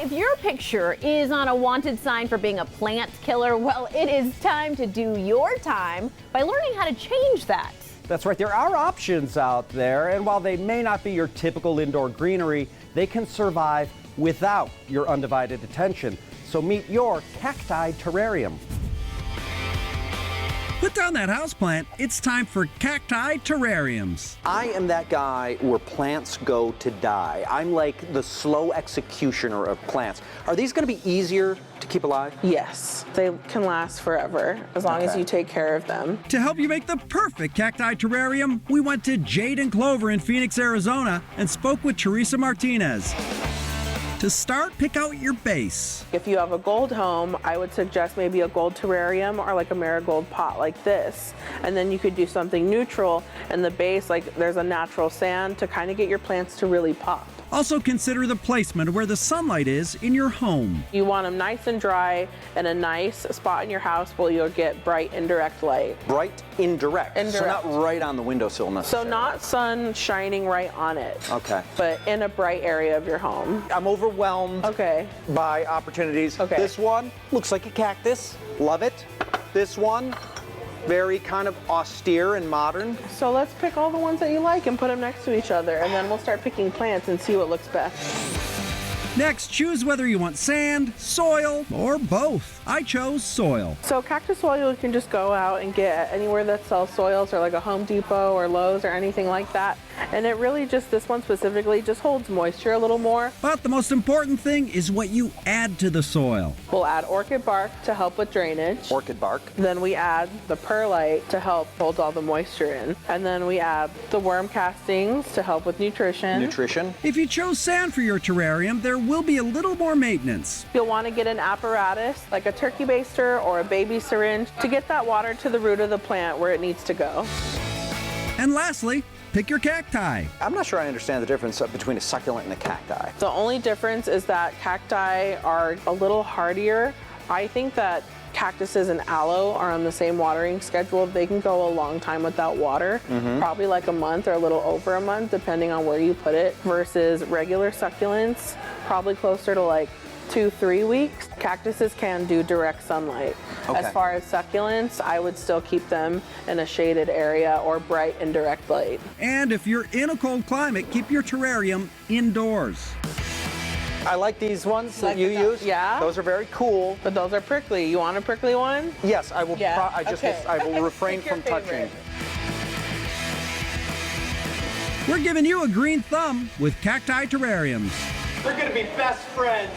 If your picture is on a wanted sign for being a plant killer, well, it is time to do your time by learning how to change that. That's right, there are options out there, and while they may not be your typical indoor greenery, they can survive without your undivided attention. So meet your Cacti Terrarium. Put down that houseplant. It's time for Cacti Terrariums. I am that guy where plants go to die. I'm like the slow executioner of plants. Are these going to be easier to keep alive? Yes, they can last forever as long as you take care of them. To help you make the perfect cacti terrarium, we went to Jade and Clover in Phoenix, Arizona, and spoke with Teresa Martinez. To start, pick out your base. If you have a gold home, I would suggest maybe a gold terrarium or like a marigold pot like this. And then you could do something neutral in the base, like there's a natural sand to kind of get your plants to really pop. Also consider the placement of where the sunlight is in your home. You want them nice and dry in a nice spot in your house where you'll get bright indirect light. Bright indirect. So Indirect. not right on the windowsill So necessarily. not sun shining right on it. Okay. But in a bright area of your home. I'm overwhelmed Okay. by opportunities. Okay. This one looks like a cactus. Love it. This one, very kind of austere and modern. So let's pick all the ones that you like and put them next to each other, and then we'll start picking plants and see what looks best. Next, choose whether you want sand, soil, or both. I chose soil. So cactus soil you can just go out and get at anywhere that sells soils, or like a Home Depot or Lowe's or anything like that. And it really just, this one specifically, just holds moisture a little more. But the most important thing is what you add to the soil. We'll add orchid bark to help with drainage. Orchid bark. Then we add the perlite to help hold all the moisture in. And then we add the worm castings to help with nutrition. Nutrition. If you chose sand for your terrarium, there will be a little more maintenance. You'll want to get an apparatus like a turkey baster or a baby syringe to get that water to the root of the plant where it needs to go. And lastly, pick your cacti. I'm not sure I understand the difference between a succulent and a cacti. The only difference is that cacti are a little hardier. I think that cactuses and aloe are on the same watering schedule. They can go a long time without water, probably like a month or a little over a month, depending on where you put it, versus regular succulents, probably closer to like 2-3 weeks. Cactuses can do direct sunlight. Okay. As far as succulents, I would still keep them in a shaded area or bright indirect light. And if you're in a cold climate, keep your terrarium indoors. I like these ones that Like you the- use. yeah? Those are very cool. But those are prickly. You want a prickly one? Yes, I will. Yeah, I okay. will refrain Pick your from touching. favorite. We're giving you a green thumb with Cacti Terrariums. We're gonna be best friends.